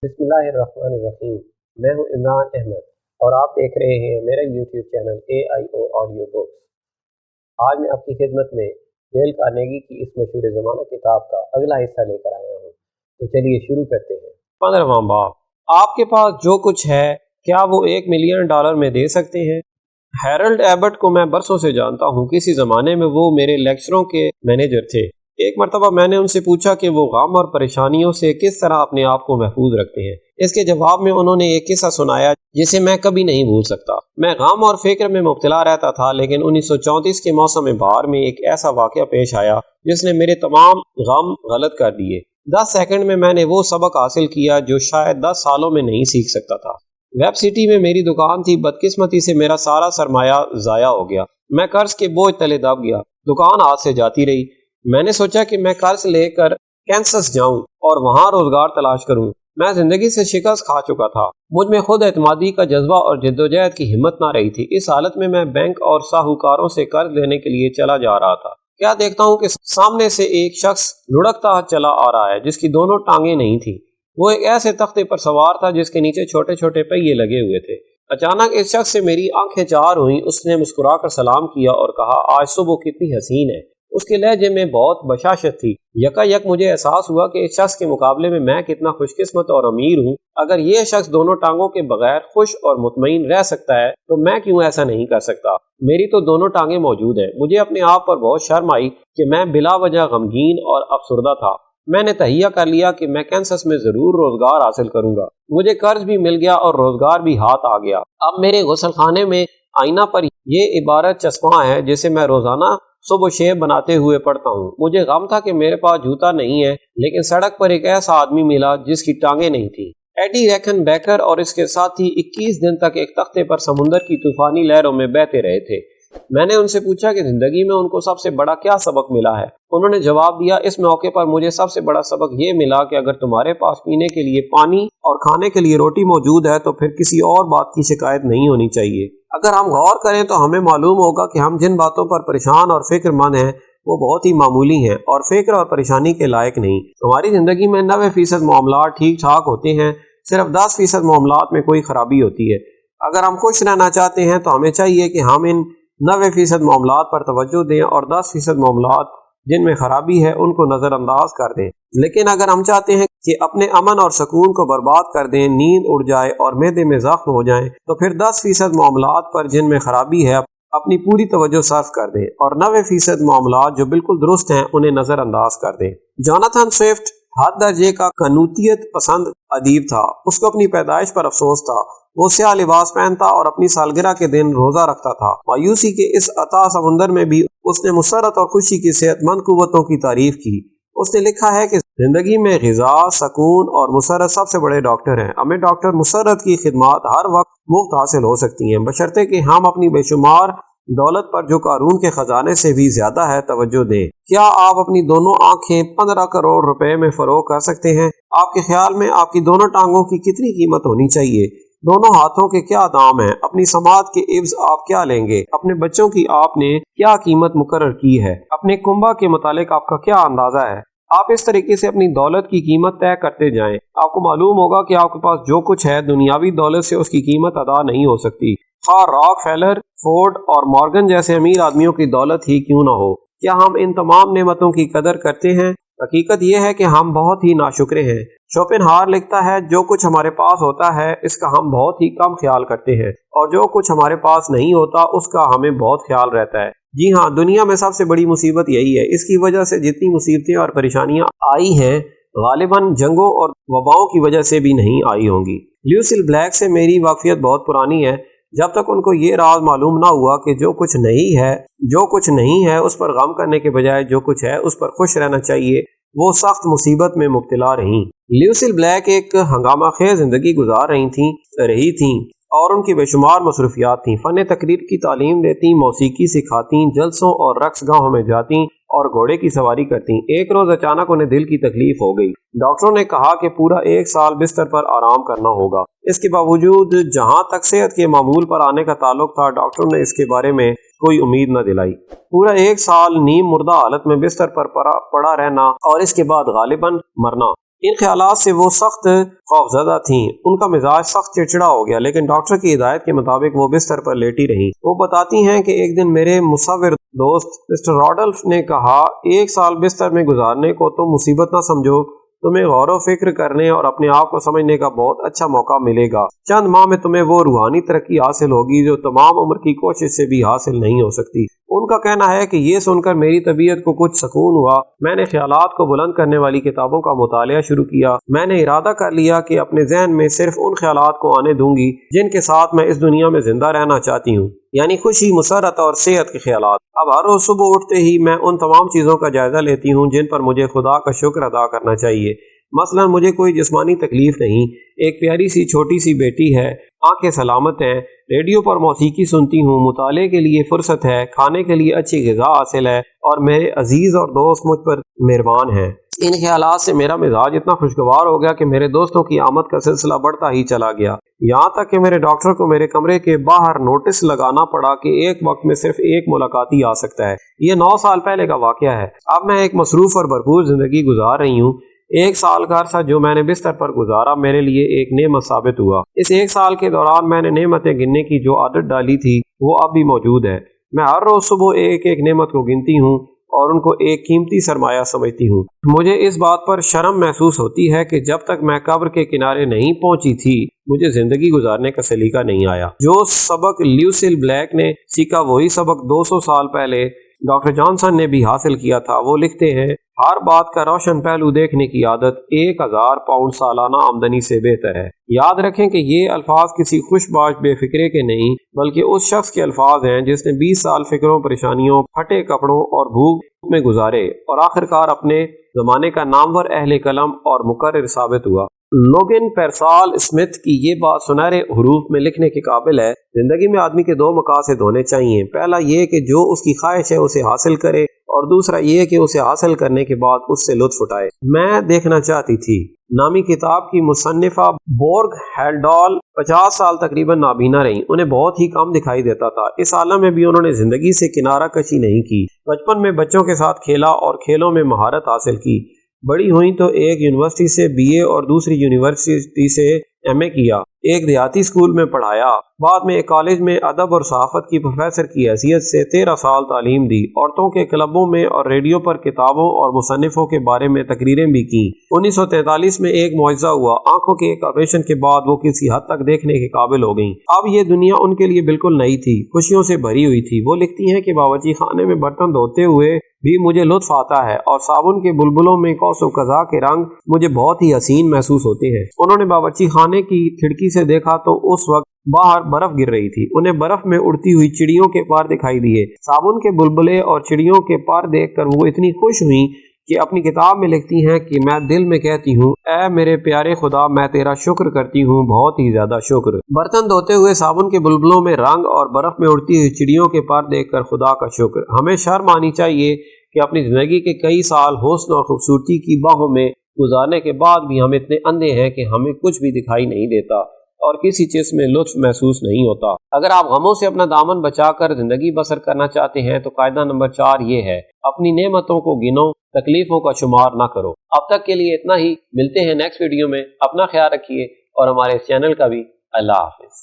بسم اللہ الرحمن الرحیم۔ میں ہوں عمران احمد اور آپ دیکھ رہے ہیں میرا YouTube channel AIO audio books. آج میں آپ کی خدمت میں ڈیل کارنیگی کی اس مشہور زمانہ کتاب کا اگلا حصہ لے کر آیا ہوں، تو چلیے شروع کرتے ہیں۔ 15واں باب، آپ کے پاس جو کچھ ہے کیا وہ $1 ملین میں دے سکتے ہیں؟ ہیرلڈ ایبٹ کو میں برسوں سے جانتا ہوں۔ کسی زمانے میں وہ میرے لیکچروں کے مینیجر تھے۔ ایک مرتبہ میں نے ان سے پوچھا کہ وہ غم اور پریشانیوں سے کس طرح اپنے آپ کو محفوظ رکھتے ہیں۔ اس کے جواب میں انہوں نے ایک قصہ سنایا جسے میں کبھی نہیں بھول سکتا۔ میں غم اور فکر میں مبتلا رہتا تھا، لیکن 1934 کے موسم بہار میں ایک ایسا واقعہ پیش آیا جس نے میرے تمام غم غلط کر دیے۔ 10 سیکنڈ میں نے وہ سبق حاصل کیا جو شاید 10 سالوں میں نہیں سیکھ سکتا تھا۔ ویب سٹی میں میری دکان تھی۔ بدقسمتی سے میرا سارا سرمایہ ضائع ہو گیا۔ میں قرض کے بوجھ تلے دب گیا۔ دکان ہاتھ سے جاتی رہی۔ میں نے سوچا کہ میں قرض لے کر کینسس جاؤں اور وہاں روزگار تلاش کروں۔ میں زندگی سے شکست کھا چکا تھا۔ مجھ میں خود اعتمادی کا جذبہ اور جدوجہد کی ہمت نہ رہی تھی۔ اس حالت میں بینک اور ساہوکاروں سے قرض لینے کے لیے چلا جا رہا تھا۔ کیا دیکھتا ہوں کہ سامنے سے ایک شخص لڑکتا چلا آ رہا ہے جس کی دونوں ٹانگیں نہیں تھیں۔ وہ ایک ایسے تختے پر سوار تھا جس کے نیچے چھوٹے چھوٹے پہیے لگے ہوئے تھے۔ اچانک اس شخص سے میری آنکھیں چار ہوئیں۔ اس نے مسکرا کر سلام کیا اور کہا، آج صبح کتنی حسین ہے۔ اس کے لہجے میں بہت بشاشت تھی۔ یکا یک مجھے احساس ہوا کہ اس شخص کے مقابلے میں کتنا خوش قسمت اور امیر ہوں۔ اگر یہ شخص دونوں ٹانگوں کے بغیر خوش اور مطمئن رہ سکتا ہے تو میں کیوں ایسا نہیں کر سکتا؟ میری تو دونوں ٹانگیں موجود ہیں۔ مجھے اپنے آپ پر بہت شرم آئی کہ میں بلا وجہ غمگین اور افسردہ تھا۔ میں نے تہیہ کر لیا کہ میں کینسس میں ضرور روزگار حاصل کروں گا۔ مجھے قرض بھی مل گیا اور روزگار بھی ہاتھ آ گیا۔ اب میرے غسل خانے میں آئینہ پر یہ عبارت چسپاں ہے جسے میں روزانہ صبح شیب بناتے ہوئے پڑھتا ہوں۔ مجھے غم تھا کہ میرے پاس جوتا نہیں ہے، لیکن سڑک پر ایک ایسا آدمی ملا جس کی ٹانگیں نہیں تھیں۔ ایڈی ریکن بیکر اور اس کے ساتھی 21 دن تک ایک تختے پر سمندر کی طوفانی لہروں میں بہتے رہے تھے۔ میں نے ان سے پوچھا کہ زندگی میں ان کو سب سے بڑا کیا سبق ملا ہے؟ انہوں نے جواب دیا، اس موقع پر مجھے سب سے بڑا سبق یہ ملا کہ اگر تمہارے پاس پینے کے لیے پانی اور کھانے کے لیے روٹی موجود ہے تو پھر کسی اور بات کی شکایت نہیں ہونی چاہیے۔ اگر ہم غور کریں تو ہمیں معلوم ہوگا کہ ہم جن باتوں پر پریشان اور فکر مند ہیں وہ بہت ہی معمولی ہیں اور فکر اور پریشانی کے لائق نہیں۔ ہماری زندگی میں 90% معاملات ٹھیک ٹھاک ہوتے ہیں، صرف 10% معاملات میں کوئی خرابی ہوتی ہے۔ اگر ہم خوش رہنا چاہتے ہیں تو ہمیں چاہیے کہ ہم ان 90% معاملات پر توجہ دیں اور 10% معاملات جن میں خرابی ہے ان کو نظر انداز کر دیں۔ لیکن اگر ہم چاہتے ہیں کہ اپنے امن اور سکون کو برباد کر دیں، نیند اڑ جائے اور معدے میں زخم ہو جائیں، تو پھر 10% معاملات پر جن میں خرابی ہے اپنی پوری توجہ صرف کر دیں اور 90% معاملات جو بالکل درست ہیں انہیں نظر انداز کر دیں۔ جوناتھن سوئفٹ حد درجے کا قنوتیت پسند ادیب تھا۔ اس کو اپنی پیدائش پر افسوس تھا۔ وہ سیاہ لباس پہنتا اور اپنی سالگرہ کے دن روزہ رکھتا تھا۔ مایوسی کے اس عطا سمندر میں بھی اس نے مسرت اور خوشی کی صحت مند قوتوں کی تعریف کی۔ اس نے لکھا ہے کہ زندگی میں غذا، سکون اور مسرت سب سے بڑے ڈاکٹر ہیں۔ ہمیں ڈاکٹر مسرت کی خدمات ہر وقت مفت حاصل ہو سکتی ہیں، بشرطے کہ ہم اپنی بے شمار دولت پر جو قارون کے خزانے سے بھی زیادہ ہے توجہ دیں۔ کیا آپ اپنی دونوں آنکھیں 15 کروڑ روپے میں فروخت کر سکتے ہیں؟ آپ کے خیال میں آپ کی دونوں ٹانگوں کی کتنی قیمت ہونی چاہیے؟ دونوں ہاتھوں کے کیا دام ہیں؟ اپنی سماعت کے عوض آپ کیا لیں گے؟ اپنے بچوں کی آپ نے کیا قیمت مقرر کی ہے؟ اپنے کنبہ کے متعلق آپ کا کیا اندازہ ہے؟ آپ اس طریقے سے اپنی دولت کی قیمت طے کرتے جائیں۔ آپ کو معلوم ہوگا کہ آپ کے پاس جو کچھ ہے دنیاوی دولت سے اس کی قیمت ادا نہیں ہو سکتی، خواہ راک فیلر، فورڈ اور مارگن جیسے امیر آدمیوں کی دولت ہی کیوں نہ ہو۔ کیا ہم ان تمام نعمتوں کی قدر کرتے ہیں؟ حقیقت یہ ہے کہ ہم بہت ہی ناشکرے ہیں۔ شوپنہار لکھتا ہے، جو کچھ ہمارے پاس ہوتا ہے اس کا ہم بہت ہی کم خیال کرتے ہیں اور جو کچھ ہمارے پاس نہیں ہوتا اس کا ہمیں بہت خیال رہتا ہے۔ جی ہاں، دنیا میں سب سے بڑی مصیبت یہی ہے۔ اس کی وجہ سے جتنی مصیبتیں اور پریشانیاں آئی ہیں غالباً جنگوں اور وباؤں کی وجہ سے بھی نہیں آئی ہوں گی۔ لیوسل بلیک سے میری واقفیت بہت پرانی ہے۔ جب تک ان کو یہ راز معلوم نہ ہوا کہ جو کچھ نہیں ہے اس پر غم کرنے کے بجائے جو کچھ ہے اس پر خوش رہنا چاہیے، وہ سخت مصیبت میں مبتلا رہیں۔ لیوسل بلیک ایک ہنگامہ خیز زندگی گزار رہی تھیں اور ان کی بے شمار مصروفیات تھیں۔ فن تقریر کی تعلیم دیتی، موسیقی سکھاتی، جلسوں اور رقص گاہوں میں جاتی اور گھوڑے کی سواری کرتی۔ ایک روز اچانک انہیں دل کی تکلیف ہو گئی۔ ڈاکٹروں نے کہا کہ پورا 1 سال بستر پر آرام کرنا ہوگا۔ اس کے باوجود جہاں تک صحت کے معمول پر آنے کا تعلق تھا، ڈاکٹروں نے اس کے بارے میں کوئی امید نہ دلائی۔ پورا 1 سال نیم مردہ حالت میں بستر پر پڑا رہنا اور اس کے بعد غالباً مرنا۔ ان خیالات سے وہ سخت خوفزدہ تھیں. ان کا مزاج سخت چڑچڑا ہو گیا، لیکن ڈاکٹر کی ہدایت کے مطابق وہ بستر پر لیٹی رہیں. وہ بتاتی ہیں کہ ایک دن میرے مصور دوست مسٹر راڈلف نے کہا، 1 سال بستر میں گزارنے کو تم مصیبت نہ سمجھو، تمہیں غور و فکر کرنے اور اپنے آپ کو سمجھنے کا بہت اچھا موقع ملے گا. چند ماہ میں تمہیں وہ روحانی ترقی حاصل ہوگی جو تمام عمر کی کوشش سے بھی حاصل نہیں ہو سکتی. ان کا کہنا ہے کہ یہ سن کر میری طبیعت کو کچھ سکون ہوا. میں نے خیالات کو بلند کرنے والی کتابوں کا مطالعہ شروع کیا. میں نے ارادہ کر لیا کہ اپنے ذہن میں صرف ان خیالات کو آنے دوں گی جن کے ساتھ میں اس دنیا میں زندہ رہنا چاہتی ہوں، یعنی خوشی، مسرت اور صحت کے خیالات. اب ہر روز صبح اٹھتے ہی میں ان تمام چیزوں کا جائزہ لیتی ہوں جن پر مجھے خدا کا شکر ادا کرنا چاہیے. مثلا مجھے کوئی جسمانی تکلیف نہیں، ایک پیاری سی چھوٹی سی بیٹی ہے، آنکھیں سلامت ہیں، ریڈیو پر موسیقی سنتی ہوں، مطالعے کے لیے فرصت ہے، کھانے کے لیے اچھی غذا حاصل ہے، اور میرے عزیز اور دوست مجھ پر مہربان ہیں. ان خیالات سے میرا مزاج اتنا خوشگوار ہو گیا کہ میرے دوستوں کی آمد کا سلسلہ بڑھتا ہی چلا گیا، یہاں تک کہ میرے ڈاکٹر کو میرے کمرے کے باہر نوٹس لگانا پڑا کہ ایک وقت میں صرف ایک ملاقاتی آ سکتا ہے. یہ 9 سال پہلے کا واقعہ ہے. اب میں ایک مصروف اور بھرپور زندگی گزار رہی ہوں. 1 سال کا عرصہ جو میں نے بستر پر گزارا میرے لیے ایک نعمت ثابت ہوا. اس 1 سال کے دوران میں نے نعمتیں گننے کی جو عادت ڈالی تھی وہ اب بھی موجود ہے. میں ہر روز صبح ایک ایک نعمت کو گنتی ہوں اور ان کو ایک قیمتی سرمایہ سمجھتی ہوں. مجھے اس بات پر شرم محسوس ہوتی ہے کہ جب تک میں قبر کے کنارے نہیں پہنچی تھی مجھے زندگی گزارنے کا سلیقہ نہیں آیا. جو سبق لیوسل بلیک نے سیکھا وہی سبق 200 سال پہلے ڈاکٹر جانسن نے بھی حاصل کیا تھا. وہ لکھتے ہیں، ہر بات کا روشن پہلو دیکھنے کی عادت 1000 پاؤنڈ سالانہ آمدنی سے بہتر ہے. یاد رکھیں کہ یہ الفاظ کسی خوش باش بے فکرے کے نہیں بلکہ اس شخص کے الفاظ ہیں جس نے 20 سال فکروں، پریشانیوں، پھٹے کپڑوں اور بھوک میں گزارے اور آخرکار اپنے زمانے کا نامور اہل قلم اور مقرر ثابت ہوا. لوگن پیرسال اسمتھ کی یہ بات سنہرے حروف میں لکھنے کے قابل ہے. زندگی میں آدمی کے 2 مقاصد ہونے چاہیے. پہلا یہ کہ جو اس کی خواہش ہے اسے حاصل کرے، اور دوسرا یہ کہ اسے حاصل کرنے کے بعد اس سے لطف اٹھائے. میں دیکھنا چاہتی تھی نامی کتاب کی مصنفہ بورگ ہیلڈال 50 سال تقریباً نابینا رہیں. انہیں بہت ہی کم دکھائی دیتا تھا. اس عالم میں بھی انہوں نے زندگی سے کنارہ کشی نہیں کی. بچپن میں بچوں کے ساتھ کھیلا اور کھیلوں میں مہارت حاصل کی. بڑی ہوئیں تو ایک یونیورسٹی سے BA اور دوسری یونیورسٹی سے MA کیا. ایک دیہاتی اسکول میں پڑھایا. بعد میں ایک کالج میں ادب اور صحافت کی پروفیسر کی حیثیت سے 13 سال تعلیم دی. عورتوں کے کلبوں میں اور ریڈیو پر کتابوں اور مصنفوں کے بارے میں تقریریں بھی کی. 1943 میں ایک معجزہ ہوا. آنکھوں کے ایک آپریشن کے بعد وہ کسی حد تک دیکھنے کے قابل ہو گئیں. اب یہ دنیا ان کے لیے بالکل نئی تھی، خوشیوں سے بھری ہوئی تھی. وہ لکھتی ہیں کہ باورچی خانے میں برتن دھوتے ہوئے بھی مجھے لطف آتا ہے اور صابن کے بلبلوں میں قوس و قزح کے رنگ مجھے بہت ہی حسین محسوس ہوتے ہیں. انہوں نے باورچی خانے کی کھڑکی سے دیکھا تو اس وقت باہر برف گر رہی تھی. انہیں برف میں اڑتی ہوئی چڑیوں کے پر دکھائی دیے. صابن کے بلبلے اور چڑیوں کے پر دیکھ کر وہ اتنی خوش ہوئیں کہ اپنی کتاب میں لکھتی ہیں کہ میں دل میں کہتی ہوں، اے میرے پیارے خدا، میں تیرا شکر کرتی ہوں، بہت ہی زیادہ شکر. برتن دھوتے ہوئے صابن کے بلبلوں میں رنگ اور برف میں اڑتی ہوئی چڑیوں کے پر دیکھ کر خدا کا شکر. ہمیں شرم آنی چاہیے کہ اپنی زندگی کے کئی سال حسن اور خوبصورتی کی باہوں میں گزارنے کے بعد بھی ہم اتنے اندھے ہیں کہ ہمیں کچھ بھی دکھائی نہیں دیتا اور کسی چیز میں لطف محسوس نہیں ہوتا. اگر آپ غموں سے اپنا دامن بچا کر زندگی بسر کرنا چاہتے ہیں تو قاعدہ نمبر 4 یہ ہے، اپنی نعمتوں کو گنو، تکلیفوں کا شمار نہ کرو. اب تک کے لیے اتنا ہی. ملتے ہیں نیکسٹ ویڈیو میں. اپنا خیال رکھیے اور ہمارے اس چینل کا بھی. اللہ حافظ.